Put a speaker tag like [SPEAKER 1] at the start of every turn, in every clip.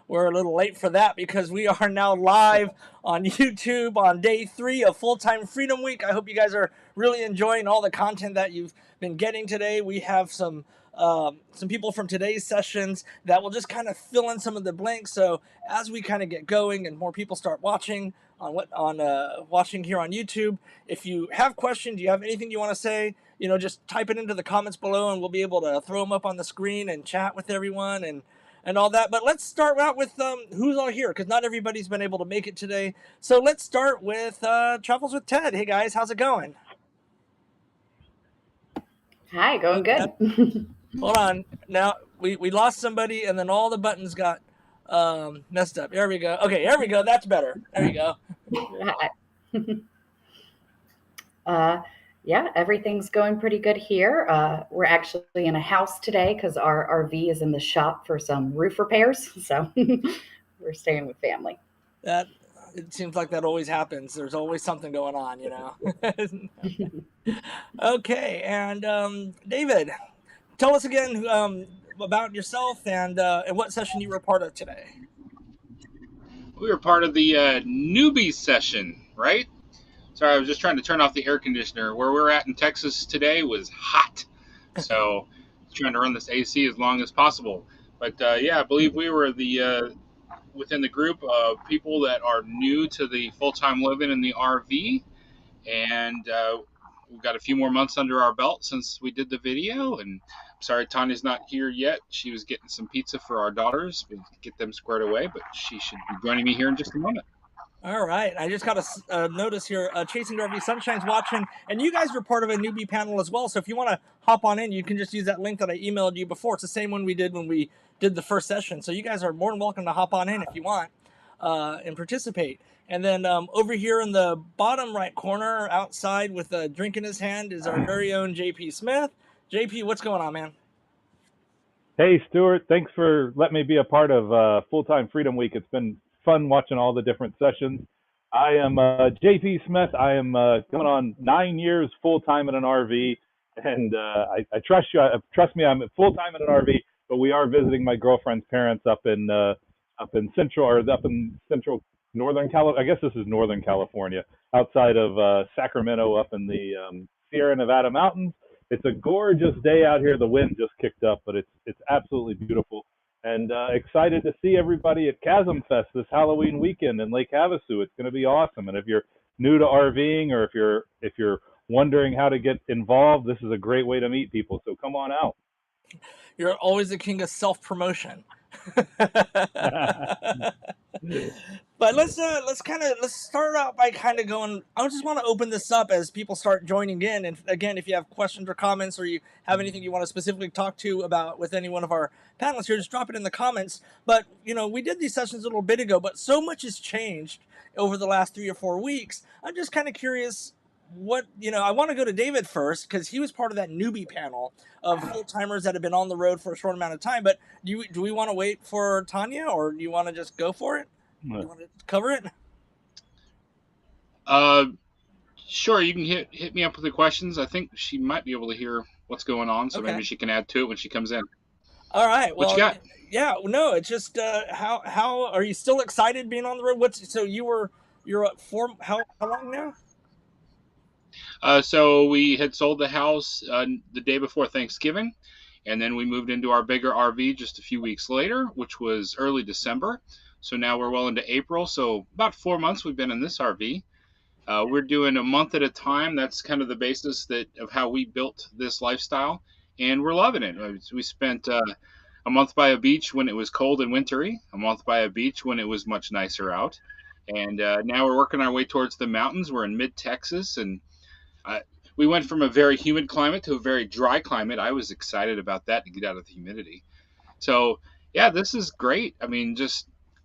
[SPEAKER 1] we're a little late for that because we are now live on YouTube on day 3 of Full-Time Freedom Week. I hope you guys are really enjoying all the content that you've been getting today. We have some people from today's sessions that will just kind of fill in some of the blanks. So as we kind of get going and more people start watching watching here on YouTube, if you have questions, you have anything you want to say, just type it into the comments below, and we'll be able to throw them up on the screen and chat with everyone and all that. But let's start out with who's all here, because not everybody's been able to make it today. So let's start with Travels with Ted. Hey guys, how's it going?
[SPEAKER 2] Hi, going good.
[SPEAKER 1] Hold on. Now we lost somebody, and then all the buttons got messed up. There we go. Okay, there we go. That's better. There you go.
[SPEAKER 2] Yeah, everything's going pretty good here. We're actually in a house today because our RV is in the shop for some roof repairs. So we're staying with family.
[SPEAKER 1] It seems like that always happens. There's always something going on, Okay, and David, tell us again about yourself and what session you were a part of today.
[SPEAKER 3] We were part of the newbie session, right? Sorry, I was just trying to turn off the air conditioner. Where we're at in Texas today was hot, so trying to run this AC as long as possible. But I believe we were the within the group of people that are new to the full-time living in the RV, and we've got a few more months under our belt since we did the video. And I'm sorry Tanya's not here yet. She was getting some pizza for our daughters. We get them squared away, but she should be joining me here in just a moment.
[SPEAKER 1] All right. I just got a notice here. Chasing RV Sunshine's watching, and you guys were part of a newbie panel as well. So if you want to hop on in, you can just use that link that I emailed you before. It's the same one we did when we did the first session. So you guys are more than welcome to hop on in if you want and participate. And then over here in the bottom right corner outside with a drink in his hand is our very own JP Smith. JP, what's going on, man?
[SPEAKER 4] Hey, Stuart. Thanks for letting me be a part of Full-Time Freedom Week. It's been fun watching all the different sessions. I am JP Smith. I am going on 9 years full-time in an RV, and I trust you. Trust me, I'm full-time in an RV, but we are visiting my girlfriend's parents up in central Northern California. I guess this is Northern California, outside of Sacramento, up in the Sierra Nevada mountains. It's a gorgeous day out here. The wind just kicked up, but it's absolutely beautiful. And excited to see everybody at Chasm Fest this Halloween weekend in Lake Havasu. It's going to be awesome. And if you're new to RVing, or if you're wondering how to get involved, this is a great way to meet people. So come on out.
[SPEAKER 1] You're always the king of self-promotion. But let's start out by kind of going. I just want to open this up as people start joining in. And again, if you have questions or comments, or you have anything you want to specifically talk to about with any one of our panelists here, just drop it in the comments. But we did these sessions a little bit ago, but so much has changed over the last 3 or 4 weeks. I'm just kind of curious. I want to go to David first, because he was part of that newbie panel of full-timers that have been on the road for a short amount of time. But do we want to wait for Tanya, or do you want to just go for it? Do you want to cover it?
[SPEAKER 3] Sure, you can hit me up with the questions. I think she might be able to hear what's going on, so maybe she can add to it when she comes in.
[SPEAKER 1] All right.
[SPEAKER 3] What you got?
[SPEAKER 1] Yeah, no, it's just how are you still excited being on the road? You're up for how long now?
[SPEAKER 3] So we had sold the house the day before Thanksgiving, and then we moved into our bigger RV just a few weeks later, which was early December. So now we're well into April. So about 4 months we've been in this RV. We're doing a month at a time. That's kind of the basis of how we built this lifestyle, and we're loving it. We spent a month by a beach when it was cold and wintry, a month by a beach when it was much nicer out, and now we're working our way towards the mountains. We're in mid-Texas, and we went from a very humid climate to a very dry climate. I was excited about that, to get out of the humidity. So yeah, this is great. I mean,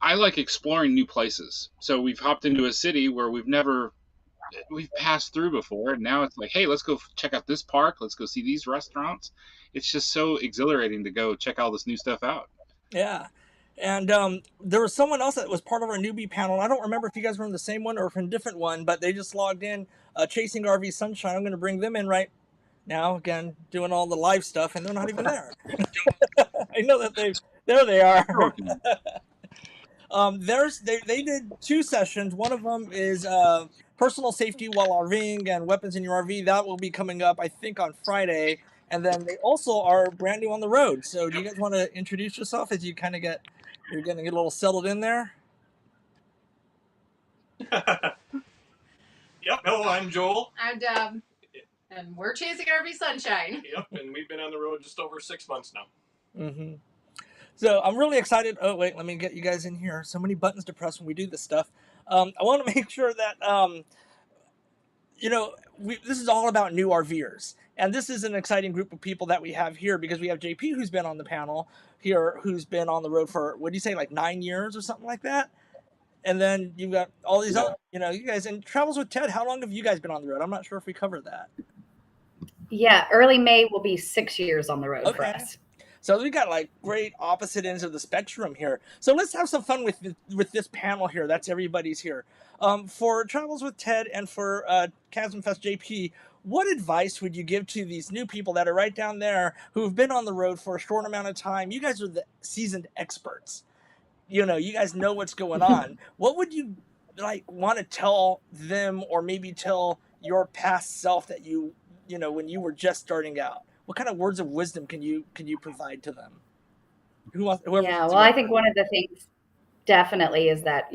[SPEAKER 3] I like exploring new places. So we've hopped into a city where we've passed through before, and now it's like, hey, let's go check out this park. Let's go see these restaurants. It's just so exhilarating to go check all this new stuff out.
[SPEAKER 1] Yeah. And there was someone else that was part of our newbie panel. I don't remember if you guys were in the same one or from a different one, but they just logged in, Chasing RV Sunshine. I'm going to bring them in right now, again, doing all the live stuff, and they're not even there. I know that there they are. They did 2 sessions. One of them is personal safety while RVing and weapons in your RV. That will be coming up, I think, on Friday. And then they also are brand new on the road. So do you guys want to introduce yourself as you're going to get a little settled in there?
[SPEAKER 5] Yep. Hello, I'm Joel.
[SPEAKER 6] I'm Deb. And we're chasing RV Sunshine.
[SPEAKER 5] Yep, and we've been on the road just over 6 months now.
[SPEAKER 1] Mm-hmm. So I'm really excited. Oh, wait, let me get you guys in here. So many buttons to press when we do this stuff. I want to make sure that, this is all about new RVers. And this is an exciting group of people that we have here because we have JP, who's been on the panel here, who's been on the road for, what do you say, like 9 years or something like that? And then you've got all these other, you guys, and Travels with Ted. How long have you guys been on the road? I'm not sure if we covered that.
[SPEAKER 2] Yeah, early May will be 6 years on the road for us.
[SPEAKER 1] So we got like great opposite ends of the spectrum here. So let's have some fun with this panel here. That's everybody's here. For Travels with Ted and for Chasm Fest JP, what advice would you give to these new people that are right down there who've been on the road for a short amount of time? You guys are the seasoned experts. You guys know what's going on. What would you want to tell them, or maybe tell your past self that when you were just starting out? What kind of words of wisdom can you provide to them?
[SPEAKER 2] I think one of the things definitely is that,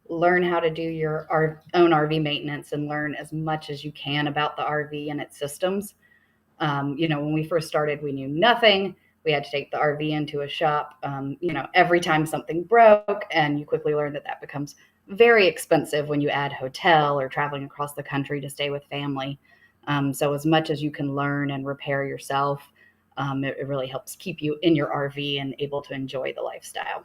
[SPEAKER 2] learn how to do your own RV maintenance and learn as much as you can about the RV and its systems. When we first started, we knew nothing. We had to take the RV into a shop, every time something broke, and you quickly learn that becomes very expensive when you add hotel or traveling across the country to stay with family. So as much as you can learn and repair yourself, it really helps keep you in your RV and able to enjoy the lifestyle.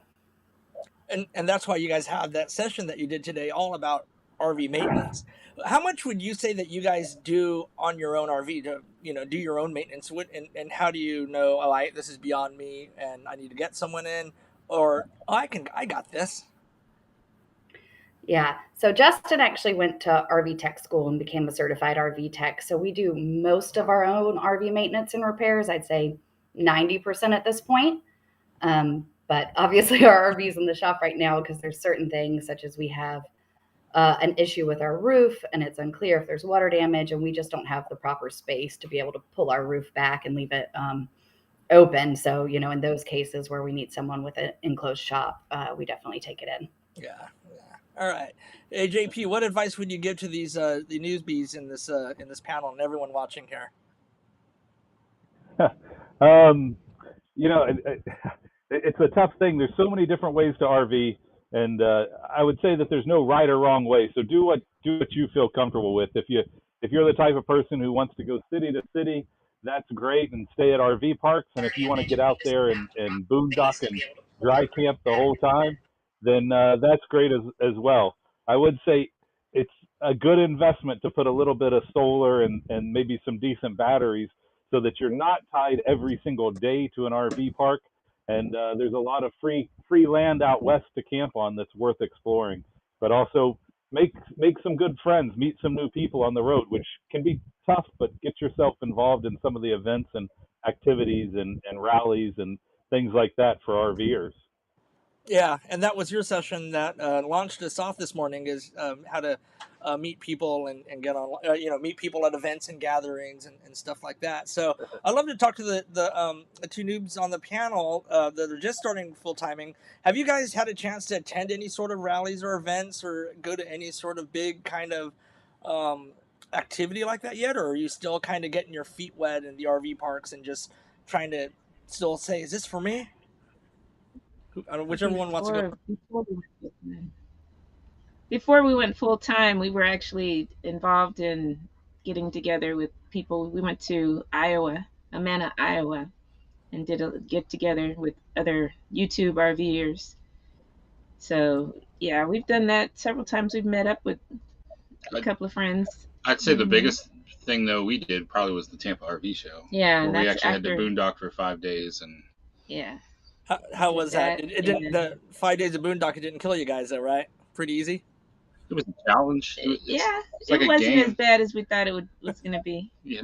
[SPEAKER 1] And that's why you guys have that session that you did today all about RV maintenance. How much would you say that you guys do on your own RV to, do your own maintenance? And how do you know, this is beyond me and I need to get someone in, or I got this?
[SPEAKER 2] Yeah. So Justin actually went to RV tech school and became a certified RV tech. So we do most of our own RV maintenance and repairs. I'd say 90% at this point. But obviously our RV's in the shop right now because there's certain things such as we have an issue with our roof and it's unclear if there's water damage and we just don't have the proper space to be able to pull our roof back and leave it open. So, in those cases where we need someone with an enclosed shop, we definitely take it in.
[SPEAKER 1] Yeah. All right. Hey, JP, what advice would you give to these the newsbees in this panel and everyone watching here?
[SPEAKER 4] It's a tough thing. There's so many different ways to RV, and I would say that there's no right or wrong way. So do what you feel comfortable with. If you're the type of person who wants to go city to city, that's great, and stay at RV parks. And if you want to get out there and boondock and dry camp the whole time, then that's great as well. I would say it's a good investment to put a little bit of solar and maybe some decent batteries so that you're not tied every single day to an RV park. And there's a lot of free land out west to camp on that's worth exploring. But also make some good friends, meet some new people on the road, which can be tough, but get yourself involved in some of the events and activities and rallies and things like that for RVers.
[SPEAKER 1] Yeah, and that was your session that launched us off this morning, is how to meet people and get on, meet people at events and gatherings and stuff like that. So I'd love to talk to the two noobs on the panel that are just starting full-timing. Have you guys had a chance to attend any sort of rallies or events or go to any sort of big kind of activity like that yet? Or are you still kind of getting your feet wet in the RV parks and just trying to still say, is this for me? Whichever one wants to go.
[SPEAKER 7] Before we went full time, we were actually involved in getting together with people. We went to Amana, Iowa, and did a get together with other YouTube RVers. So yeah, we've done that several times. We've met up with a couple of friends.
[SPEAKER 3] I'd say the biggest thing though we did probably was the Tampa RV show.
[SPEAKER 7] Yeah,
[SPEAKER 3] where we actually had to boondock for 5 days and.
[SPEAKER 7] Yeah.
[SPEAKER 1] How was that? It didn't. The 5 days of boondock, it didn't kill you guys, though, right? Pretty easy.
[SPEAKER 3] It was a challenge.
[SPEAKER 7] Yeah,
[SPEAKER 3] it's like
[SPEAKER 7] it
[SPEAKER 3] a
[SPEAKER 7] wasn't
[SPEAKER 3] game.
[SPEAKER 7] as bad as we thought was going to be.
[SPEAKER 3] Yeah.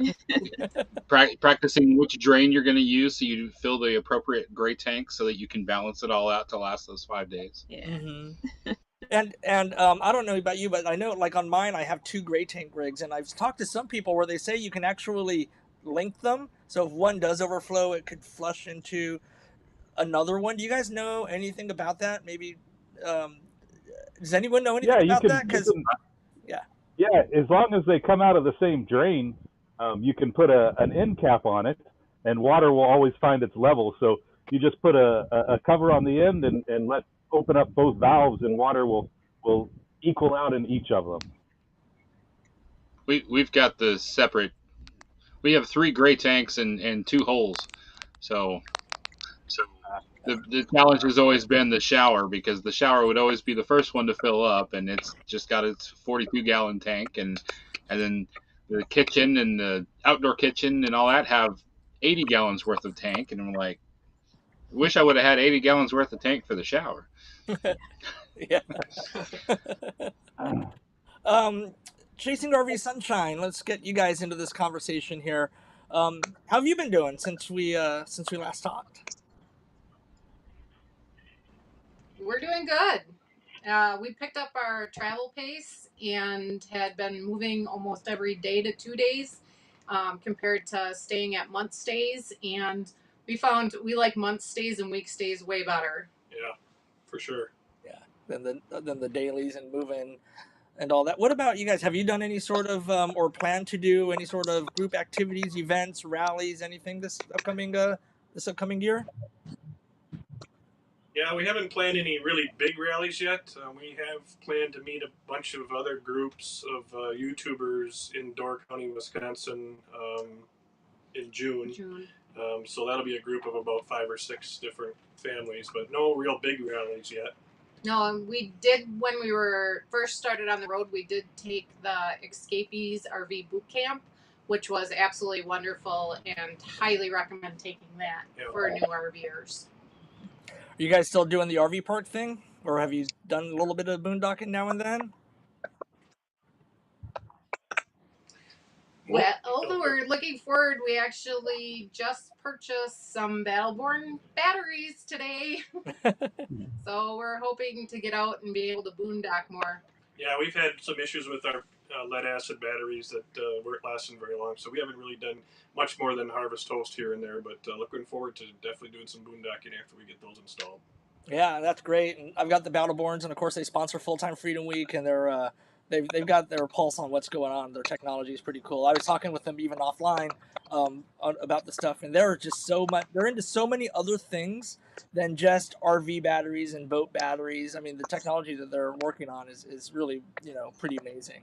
[SPEAKER 3] Practicing which drain you're going to use so you fill the appropriate gray tank so that you can balance it all out to last those 5 days.
[SPEAKER 7] Yeah.
[SPEAKER 1] Mm-hmm. And I don't know about you, but I know like on mine I have 2 gray tank rigs, and I've talked to some people where they say you can actually link them, so if one does overflow, it could flush into another one. Do you guys know anything about that? Maybe does anyone know anything about that? Because
[SPEAKER 4] yeah, as long as they come out of the same drain, you can put an end cap on it, and water will always find its level. So you just put a cover on the end and let open up both valves, and water will equal out in each of them.
[SPEAKER 3] We've got the separate. We have 3 gray tanks and 2 holes. So the challenge has always been the shower, because the shower would always be the first one to fill up, and it's just got its 42-gallon tank, and then the kitchen and the outdoor kitchen and all that have 80 gallons worth of tank, and I'm like, wish I would have had 80 gallons worth of tank for the shower.
[SPEAKER 1] Yeah. Chasing RV Sunshine, let's get you guys into this conversation here. How have you been doing since we last talked?
[SPEAKER 6] We're doing good. We picked up our travel pace and had been moving almost every day to 2 days, compared to staying at month stays. And we found we like month stays and week stays way better.
[SPEAKER 5] Yeah, for sure.
[SPEAKER 1] Yeah, than the dailies and moving and all that. What about you guys? Have you done any sort of or plan to do any sort of group activities, events, rallies, anything this upcoming year?
[SPEAKER 5] Yeah, we haven't planned any really big rallies yet. We have planned to meet a bunch of other groups of YouTubers in Door County, Wisconsin, in June. So that'll be a group of about 5 or 6 different families, but no real big rallies yet.
[SPEAKER 6] No, we did, when we were first started on the road, we did take the Escapees RV boot camp, which was absolutely wonderful, and highly recommend taking that for new RVers.
[SPEAKER 1] Are you guys still doing the RV park thing, or have you done a little bit of boondocking now and then?
[SPEAKER 6] Well, we're looking forward. We actually just purchased some Battleborn batteries today. So we're hoping to get out and be able to boondock more.
[SPEAKER 5] Yeah, we've had some issues with our lead acid batteries that weren't lasting very long. So we haven't really done much more than harvest toast here and there. But looking forward to definitely doing some boondocking after we get those installed.
[SPEAKER 1] Yeah, that's great. And I've got the Battleborns, and of course they sponsor Full Time Freedom Week, and they're they've got their pulse on what's going on. Their technology is pretty cool. I was talking with them even offline about the stuff, and they're just they're into so many other things than just RV batteries and boat batteries. I mean, the technology that they're working on is really, pretty amazing.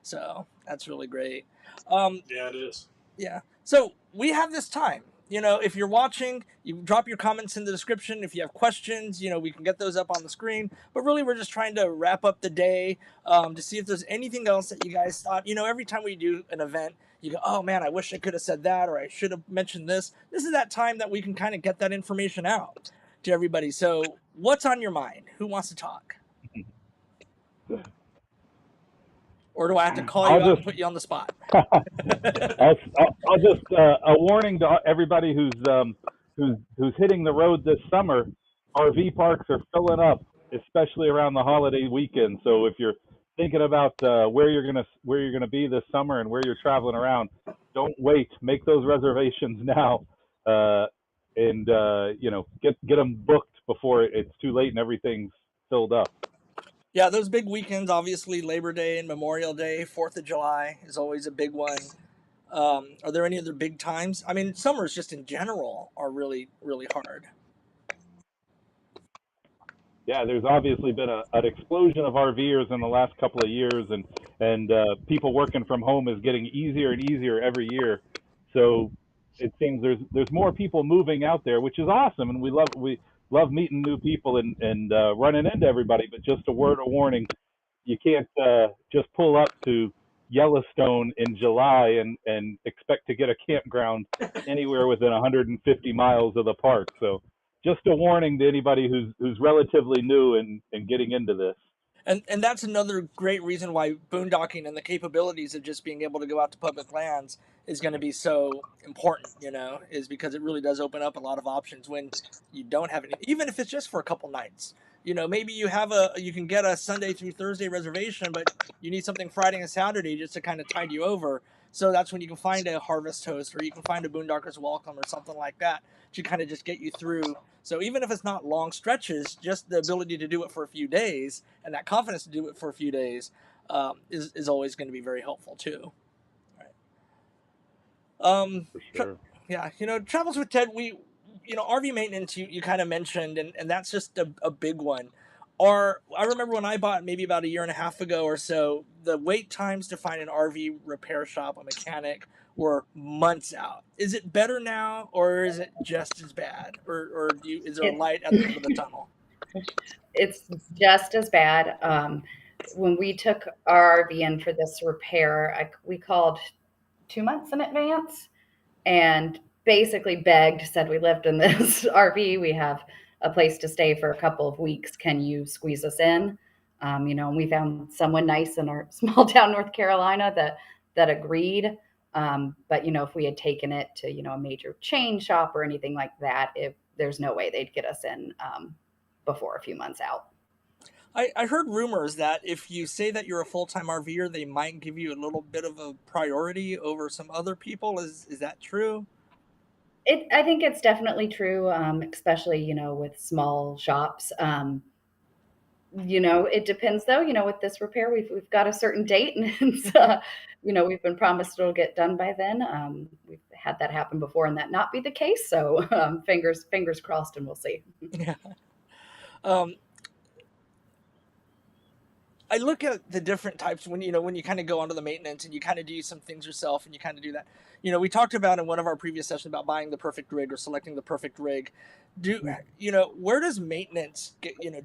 [SPEAKER 1] So that's really great.
[SPEAKER 5] Yeah, it is.
[SPEAKER 1] Yeah. So we have this time. If you're watching, you drop your comments in the description. If you have questions, we can get those up on the screen. But really, we're just trying to wrap up the day to see if there's anything else that you guys thought. Every time we do an event, you go, oh man, I wish I could have said that, or I should have mentioned this. This is that time that we can kind of get that information out to everybody. So what's on your mind? Who wants to talk? Or do I have to call you out and put you on the spot?
[SPEAKER 4] I'll just a warning to everybody who's hitting the road this summer. RV parks are filling up, especially around the holiday weekend. So if you're thinking about where you're gonna be this summer and where you're traveling around, don't wait. Make those reservations now, and get them booked before it's too late and everything's filled up.
[SPEAKER 1] Yeah, those big weekends, obviously Labor Day and Memorial Day, 4th of July is always a big one. Are there any other big times? I mean, summers just in general are really, really hard.
[SPEAKER 4] Yeah, there's obviously been an explosion of RVers in the last couple of years, and people working from home is getting easier and easier every year. So it seems there's more people moving out there, which is awesome, and we love meeting new people and running into everybody. But just a word of warning, you can't just pull up to Yellowstone in July and expect to get a campground anywhere within 150 miles of the park. So just a warning to anybody who's relatively new and getting into this.
[SPEAKER 1] And that's another great reason why boondocking and the capabilities of just being able to go out to public lands is going to be so important, is because it really does open up a lot of options when you don't have any, even if it's just for a couple nights. Maybe you can get a Sunday through Thursday reservation, but you need something Friday and Saturday just to kind of tide you over. So that's when you can find a Harvest Host, or you can find a Boondocker's Welcome or something like that to kind of just get you through. So even if it's not long stretches, just the ability to do it for a few days and that confidence to do it for a few days is always going to be very helpful too. Right.
[SPEAKER 4] For sure.
[SPEAKER 1] Yeah, Travels with Ted, RV maintenance you kind of mentioned, and that's just a big one. I remember when I bought maybe about a year and a half ago or so, the wait times to find an RV repair shop, a mechanic, were months out. Is it better now, or is it just as bad, or is there a light at the end of the tunnel?
[SPEAKER 2] It's just as bad. When we took our RV in for this repair, we called 2 months in advance and basically begged, said we lived in this RV, we have a place to stay for a couple of weeks, can you squeeze us in? And we found someone nice in our small town North Carolina that agreed. But if we had taken it to a major chain shop or anything like that, there's no way they'd get us in before a few months out.
[SPEAKER 1] I heard rumors that if you say that you're a full-time RVer, they might give you a little bit of a priority over some other people. Is that true?
[SPEAKER 2] I think it's definitely true, especially, with small shops. It depends though, with this repair, we've got a certain date and it's, we've been promised it'll get done by then. We've had that happen before and that not be the case. So fingers crossed, and we'll see.
[SPEAKER 1] Yeah. I look at the different types when you kind of go onto the maintenance and you kind of do some things yourself and you kind of do that. We talked about in one of our previous sessions about buying the perfect rig or selecting the perfect rig. Where does maintenance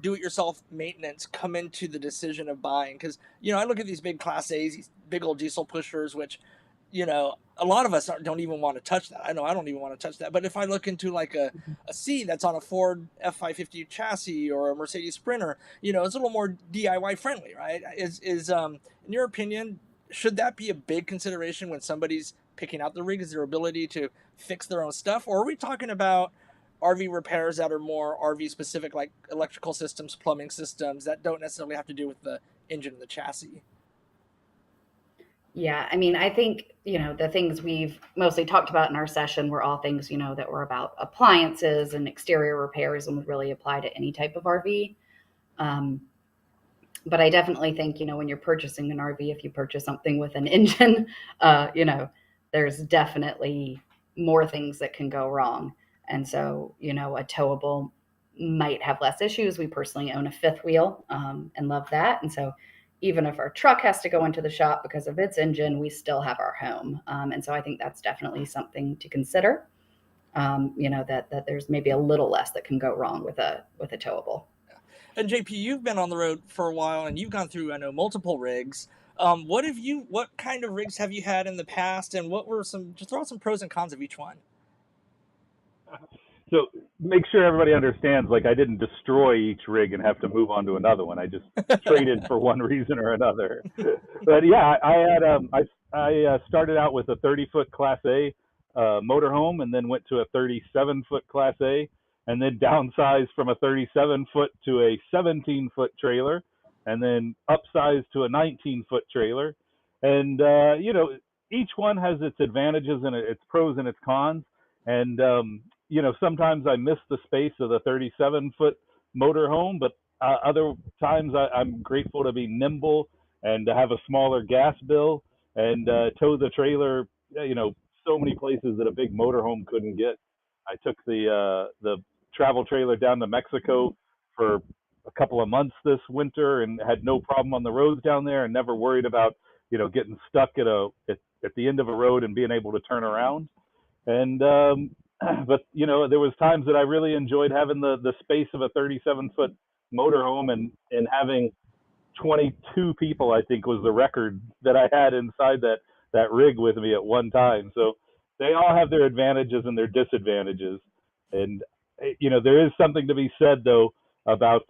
[SPEAKER 1] do it yourself maintenance come into the decision of buying? Because, I look at these big Class A's, these big old diesel pushers, which, a lot of us don't even want to touch that. I know I don't even want to touch that. But if I look into like a C that's on a Ford F550 chassis or a Mercedes Sprinter, it's a little more DIY friendly, right? Is in your opinion, should that be a big consideration when somebody's picking out the rig? Is their ability to fix their own stuff? Or are we talking about RV repairs that are more RV specific, like electrical systems, plumbing systems that don't necessarily have to do with the engine and the chassis?
[SPEAKER 2] Yeah, I think, the things we've mostly talked about in our session were all things, that were about appliances and exterior repairs and would really apply to any type of RV. But I definitely think, when you're purchasing an RV, if you purchase something with an engine, there's definitely more things that can go wrong. And so, a towable might have less issues. We personally own a fifth wheel and love that. And so even if our truck has to go into the shop because of its engine, we still have our home. And so I think that's definitely something to consider, that there's maybe a little less that can go wrong with a towable.
[SPEAKER 1] And JP, you've been on the road for a while and you've gone through, I know, multiple rigs. What kind of rigs have you had in the past, and just throw out some pros and cons of each one?
[SPEAKER 4] So make sure everybody understands, I didn't destroy each rig and have to move on to another one. I just traded for one reason or another. But yeah, I started out with a 30-foot Class A motorhome, and then went to a 37-foot Class A, and then downsized from a 37-foot to a 17-foot trailer, and then upsized to a 19-foot trailer. And, each one has its advantages and its pros and its cons. And, sometimes I miss the space of the 37-foot motorhome, but other times I'm grateful to be nimble and to have a smaller gas bill and tow the trailer, so many places that a big motorhome couldn't get. I took the travel trailer down to Mexico for a couple of months this winter and had no problem on the roads down there, and never worried about, getting stuck at the end of a road and being able to turn around. And but there was times that I really enjoyed having the space of a 37-foot motorhome and having 22 people, I think, was the record that I had inside that rig with me at one time. So they all have their advantages and their disadvantages. And there is something to be said though about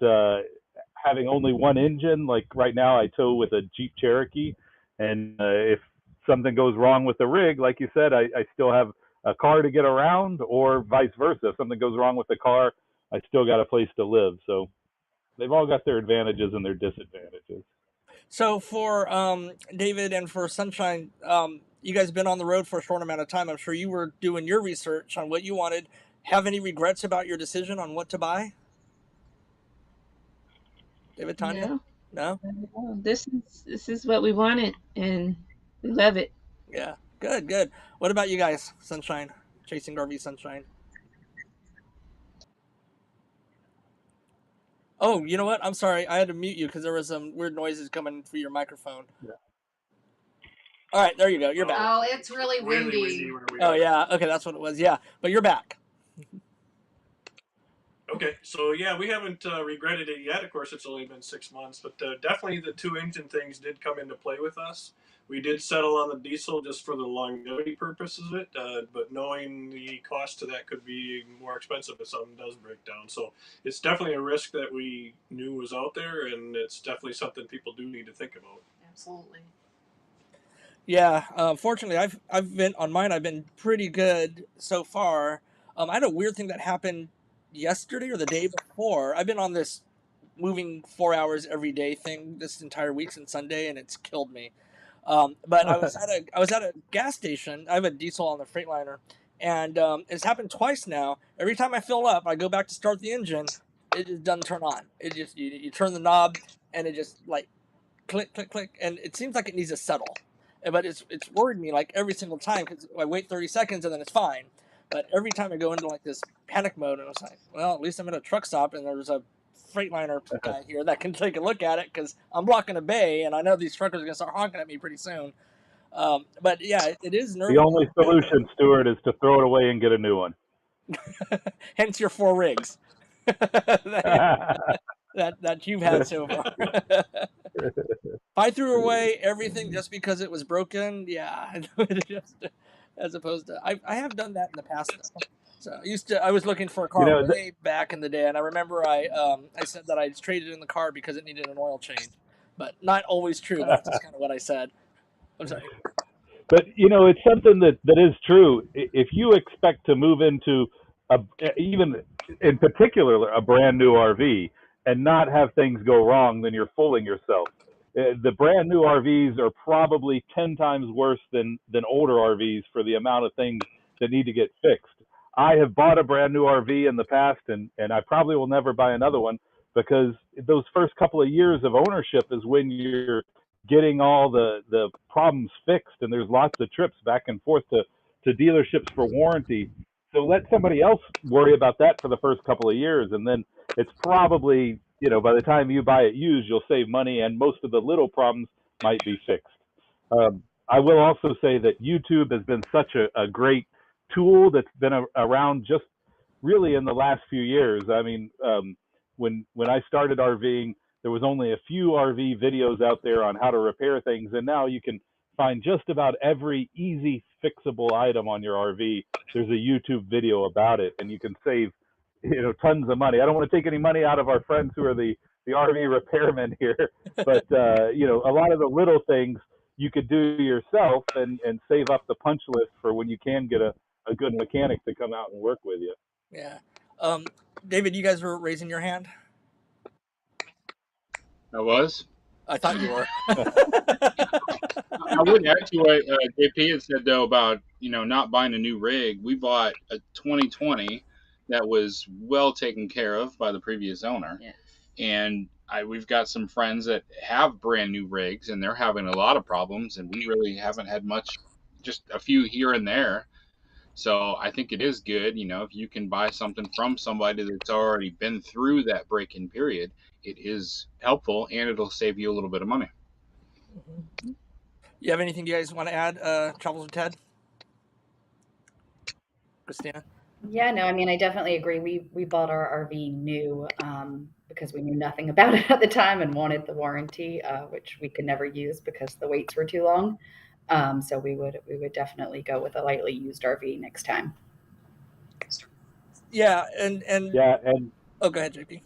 [SPEAKER 4] having only one engine. Like right now, I tow with a Jeep Cherokee, and if something goes wrong with the rig, like you said, I still have a car to get around, or vice versa. If something goes wrong with the car, I still got a place to live. So they've all got their advantages and their disadvantages.
[SPEAKER 1] So for David and for Sunshine, you guys have been on the road for a short amount of time. I'm sure you were doing your research on what you wanted. Have any regrets about your decision on what to buy? David, Tanya? No?
[SPEAKER 7] This is what we wanted, and we love it.
[SPEAKER 1] Yeah, good. What about you guys, Sunshine? Chasing RV Sunshine. Oh, you know what? I'm sorry. I had to mute you because there was some weird noises coming through your microphone.
[SPEAKER 4] Yeah.
[SPEAKER 1] All right, there you go. You're back.
[SPEAKER 6] Oh, it's really windy.
[SPEAKER 1] Oh, yeah. Okay, that's what it was. Yeah, but you're back.
[SPEAKER 5] Okay, so yeah, we haven't regretted it yet. Of course, it's only been 6 months, but definitely the two engine things did come into play with us. We did settle on the diesel just for the longevity purposes of it, but knowing the cost of that could be more expensive if something does break down. So it's definitely a risk that we knew was out there, and it's definitely something people do need to think about.
[SPEAKER 6] Absolutely.
[SPEAKER 1] Yeah, fortunately, I've been on mine. I've been pretty good so far. I had a weird thing that happened yesterday or the day before. I've been on this moving 4 hours every day thing this entire week since Sunday, and it's killed me. But I was at a gas station. I have a diesel on the Freightliner, and it's happened twice now. Every time I fill up, I go back to start the engine, it just doesn't turn on. It just you turn the knob, and it just like click click click, and it seems like it needs to settle. But it's worried me like every single time because I wait 30 seconds and then it's fine. But every time I go into like this panic mode, and I was like, well, at least I'm at a truck stop and there's a Freightliner guy here that can take a look at it because I'm blocking a bay and I know these truckers are going to start honking at me pretty soon. But yeah, it is nervous.
[SPEAKER 4] The only solution, Stuart, is to throw it away and get a new one.
[SPEAKER 1] Hence your 4 rigs that you've had so far. If I threw away everything just because it was broken, yeah, as opposed to I have done that in the past though. So I was looking for a car way back in the day, and I remember I said that I traded in the car because it needed an oil change, but not always true. That's just kind of what I said. I'm sorry.
[SPEAKER 4] But it's something that is true. If you expect to move into even in particular a brand new RV and not have things go wrong, then you're fooling yourself. The brand new RVs are probably 10 times worse than older RVs for the amount of things that need to get fixed. I have bought a brand new RV in the past, and I probably will never buy another one because those first couple of years of ownership is when you're getting all the problems fixed, and there's lots of trips back and forth to dealerships for warranty. So let somebody else worry about that for the first couple of years, and then it's probably, by the time you buy it used, you'll save money, and most of the little problems might be fixed. I will also say that YouTube has been such a great tool that's been around just really in the last few years. I mean, when I started RVing, there was only a few RV videos out there on how to repair things, and now you can find just about every easy fixable item on your RV. There's a YouTube video about it, and you can save tons of money. I don't want to take any money out of our friends who are the RV repairmen here, but a lot of the little things you could do yourself and save up the punch list for when you can get a good mechanic to come out and work with you.
[SPEAKER 1] Yeah. David, you guys were raising your hand?
[SPEAKER 3] I was.
[SPEAKER 1] I thought you were.
[SPEAKER 3] I would add to what JP had said, though, about not buying a new rig. We bought a 2020 that was well taken care of by the previous owner.
[SPEAKER 7] Yes.
[SPEAKER 3] And we've got some friends that have brand new rigs, and they're having a lot of problems, and we really haven't had much, just a few here and there. So I think it is good, if you can buy something from somebody that's already been through that break-in period, it is helpful, and it'll save you a little bit of money.
[SPEAKER 1] Mm-hmm. You have anything you guys want to add, Travels with Ted? Christina?
[SPEAKER 2] Yeah, no, I mean, I definitely agree. We bought our RV new because we knew nothing about it at the time and wanted the warranty, which we could never use because the waits were too long. So we would definitely go with a lightly used RV next time.
[SPEAKER 1] Yeah, and
[SPEAKER 4] yeah, and
[SPEAKER 1] oh, go ahead, JP.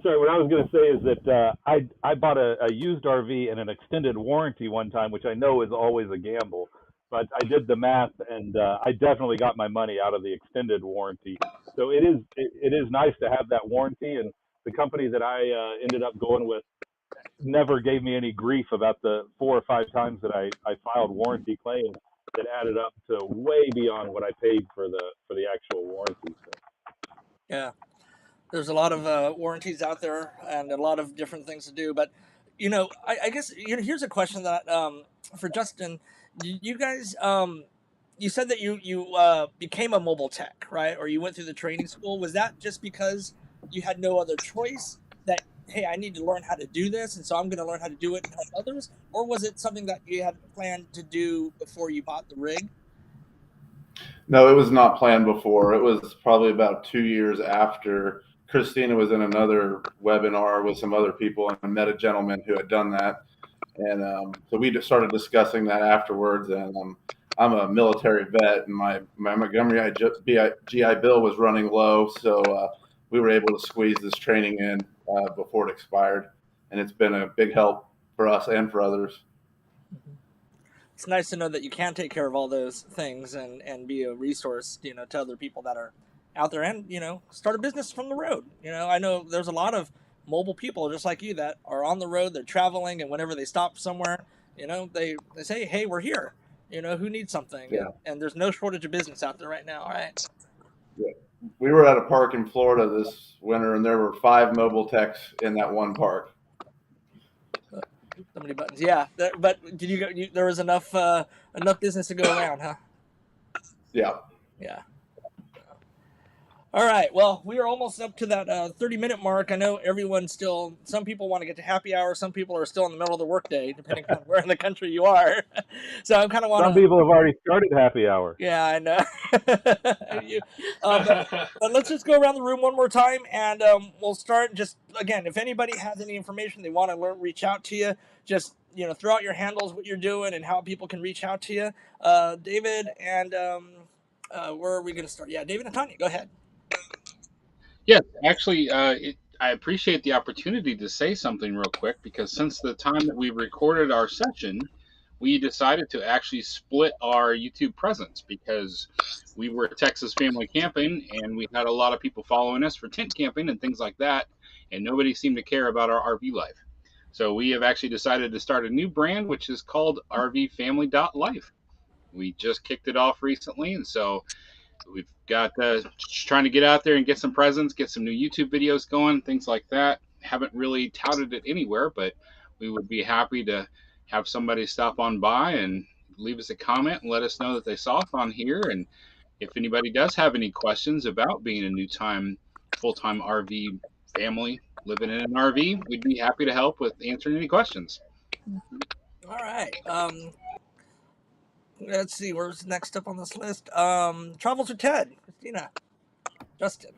[SPEAKER 4] Sorry, what I was going to say is that I bought a used RV and an extended warranty one time, which I know is always a gamble. But I did the math, and I definitely got my money out of the extended warranty. So it is nice to have that warranty. And the company that I ended up going with never gave me any grief about the 4 or 5 times that I filed warranty claims that added up to way beyond what I paid for the actual warranty. So.
[SPEAKER 1] Yeah. There's a lot of warranties out there and a lot of different things to do. But, I guess, here's a question that for Justin, you guys, you said that you became a mobile tech, right? Or you went through the training school. Was that just because you had no other choice that, hey, I need to learn how to do this, and so I'm going to learn how to do it and help others? Or was it something that you had planned to do before you bought the rig?
[SPEAKER 8] No, it was not planned before. It was probably about 2 years after Christina was in another webinar with some other people and met a gentleman who had done that. And so we just started discussing that afterwards. And I'm a military vet, and my Montgomery GI Bill was running low. So we were able to squeeze this training in before it expired. And it's been a big help for us and for others.
[SPEAKER 1] It's nice to know that you can take care of all those things and be a resource, to other people that are out there and, start a business from the road. I know there's a lot of mobile people just like you that are on the road, they're traveling, and whenever they stop somewhere, they say, hey, we're here. Who needs something?
[SPEAKER 8] Yeah.
[SPEAKER 1] And there's no shortage of business out there right now, right?
[SPEAKER 8] Yeah. We were at a park in Florida this winter, and there were 5 mobile techs in that one park.
[SPEAKER 1] So many buttons. Yeah, but did there was enough business to go around, huh?
[SPEAKER 8] Yeah.
[SPEAKER 1] Yeah. All right. Well, we are almost up to that 30-minute mark. I know some people want to get to happy hour. Some people are still in the middle of the workday, depending on where in the country you are. So I kind of want
[SPEAKER 4] Some people have already started happy hour.
[SPEAKER 1] Yeah, I know. But let's just go around the room one more time, and we'll start. Just again, if anybody has any information they want to reach out to you, just throw out your handles, what you're doing, and how people can reach out to you. David and where are we going to start? Yeah, David and Tanya, go ahead.
[SPEAKER 3] Yes, actually, I appreciate the opportunity to say something real quick, because since the time that we recorded our session, we decided to actually split our YouTube presence, because we were Texas Family Camping and we had a lot of people following us for tent camping and things like that, and nobody seemed to care about our RV life. So we have actually decided to start a new brand, which is called RVFamily.life. We just kicked it off recently, and so we've got trying to get out there and get some presence, get some new YouTube videos going, things like that. Haven't really touted it anywhere, but we would be happy to have somebody stop on by and leave us a comment and let us know that they saw us on here. And if anybody does have any questions about being a full-time RV family living in an RV, we'd be happy to help with answering any questions.
[SPEAKER 1] All right. Let's see, where's next up on this list? Travels with Ted, Christina, Justin.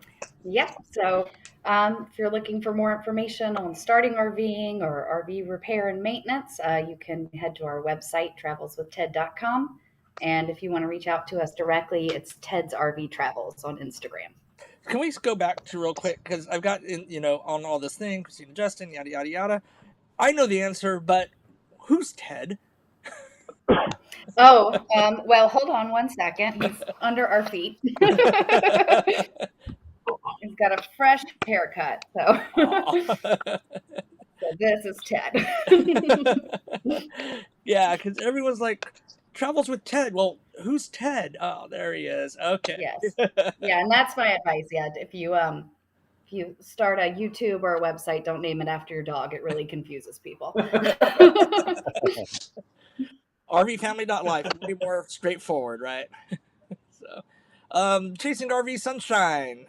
[SPEAKER 2] Yeah, so if you're looking for more information on starting RVing or RV repair and maintenance, you can head to our website, travelswithed.com. And if you want to reach out to us directly, it's Ted's RV Travels on Instagram.
[SPEAKER 1] Can we go back to real quick, because I've got, on all this thing, Christina, Justin, yada, yada, yada. I know the answer, but who's Ted?
[SPEAKER 2] Oh, well, hold on one second. He's under our feet. He's got a fresh haircut, so this is Ted.
[SPEAKER 1] Yeah, because everyone's like, Travels with Ted. Well, who's Ted? Oh, there he is. Okay.
[SPEAKER 2] Yes. Yeah, and that's my advice. Yeah, if you start a YouTube or a website, don't name it after your dog. It really confuses people.
[SPEAKER 1] RVFamily.life, way more straightforward, right? So, Chasing RV Sunshine.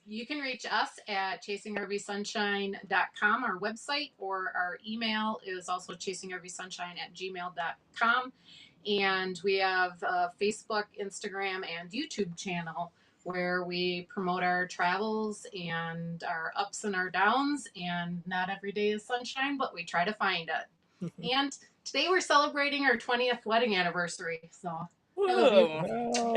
[SPEAKER 6] You can reach us at chasingrvsunshine.com, our website, or our email is also chasingrvsunshine@gmail.com. And we have a Facebook, Instagram, and YouTube channel where we promote our travels and our ups and our downs. And not every day is sunshine, but we try to find it. And today we're celebrating our 20th wedding anniversary. So
[SPEAKER 1] Woo!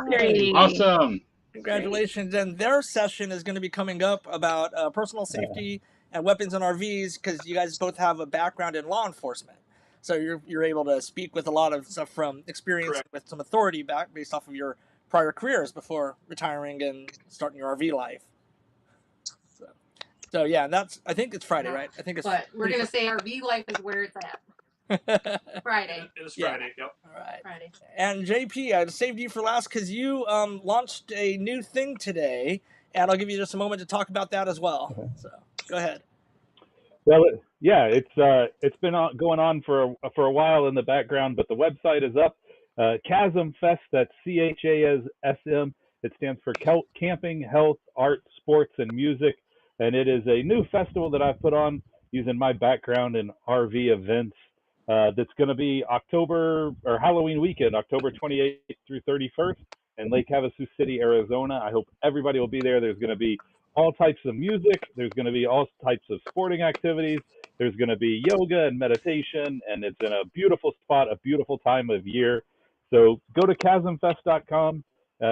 [SPEAKER 1] Yay!
[SPEAKER 3] Awesome.
[SPEAKER 1] Congratulations. And their session is going to be coming up about personal safety and weapons in RVs, because you guys both have a background in law enforcement. So you're able to speak with a lot of stuff from experience. Correct. With some authority back based off of your prior careers before retiring and starting your RV life. So yeah, I think it's Friday, right? I think it's.
[SPEAKER 6] But we're going to say RV life is where it's at. Friday.
[SPEAKER 5] It is Friday, yep.
[SPEAKER 1] All right.
[SPEAKER 6] Friday.
[SPEAKER 1] And JP, I saved you for last because you launched a new thing today, and I'll give you just a moment to talk about that as well. Okay. So go ahead.
[SPEAKER 4] Well, yeah, it's been going on for a while in the background, but the website is up. Chasm Fest, that's CHASM. It stands for Camping, Health, Art, Sports, and Music, and it is a new festival that I've put on using my background in RV events. That's going to be Halloween weekend, October 28th through 31st in Lake Havasu City, Arizona. I hope everybody will be there. There's going to be all types of music. There's going to be all types of sporting activities. There's going to be yoga and meditation, and it's in a beautiful spot, a beautiful time of year. So go to chasmfest.com,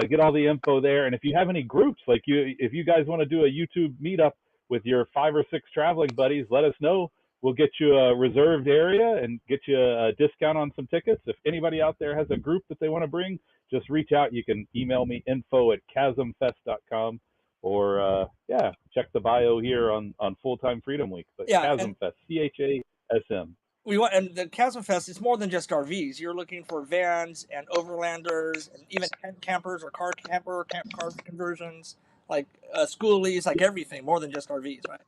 [SPEAKER 4] get all the info there. And if you have any groups, if you guys want to do a YouTube meetup with your 5 or 6 traveling buddies, let us know. We'll get you a reserved area and get you a discount on some tickets. If anybody out there has a group that they want to bring, just reach out. You can email me info@chasmfest.com, or check the bio here on Full-Time Freedom Week. But Chasm Fest, CHASM.
[SPEAKER 1] And the Chasm Fest is more than just RVs. You're looking for vans and overlanders and even tent campers or car conversions, like schoolies, like everything, more than just RVs, right?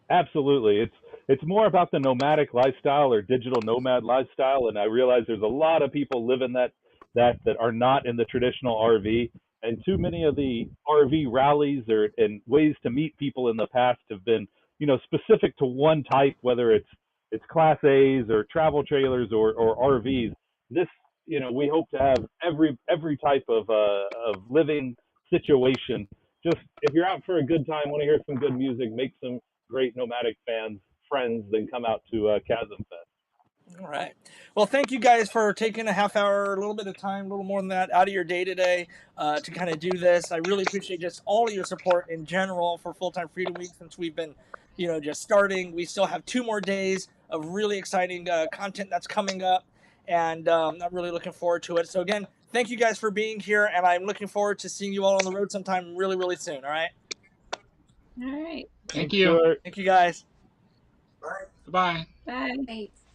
[SPEAKER 4] Absolutely. It's more about the nomadic lifestyle or digital nomad lifestyle, and I realize there's a lot of people living that are not in the traditional RV, and too many of the RV rallies and ways to meet people in the past have been, specific to one type, whether it's Class A's or travel trailers or RVs. This, we hope to have every type of living situation. Just if you're out for a good time, want to hear some good music, make some great nomadic friends, then come out to Chasm Fest.
[SPEAKER 1] All right. Well, thank you guys for taking a half hour, a little bit of time, a little more than that, out of your day today to kind of do this. I really appreciate just all of your support in general for Full-Time Freedom Week since we've been, just starting. We still have 2 more days of really exciting content that's coming up, and I'm really looking forward to it. So again, thank you guys for being here, and I'm looking forward to seeing you all on the road sometime really, really soon. All right.
[SPEAKER 7] All right.
[SPEAKER 3] Thank you.
[SPEAKER 1] Thank you, guys.
[SPEAKER 3] Bye. Bye.
[SPEAKER 7] Bye.
[SPEAKER 6] Thanks.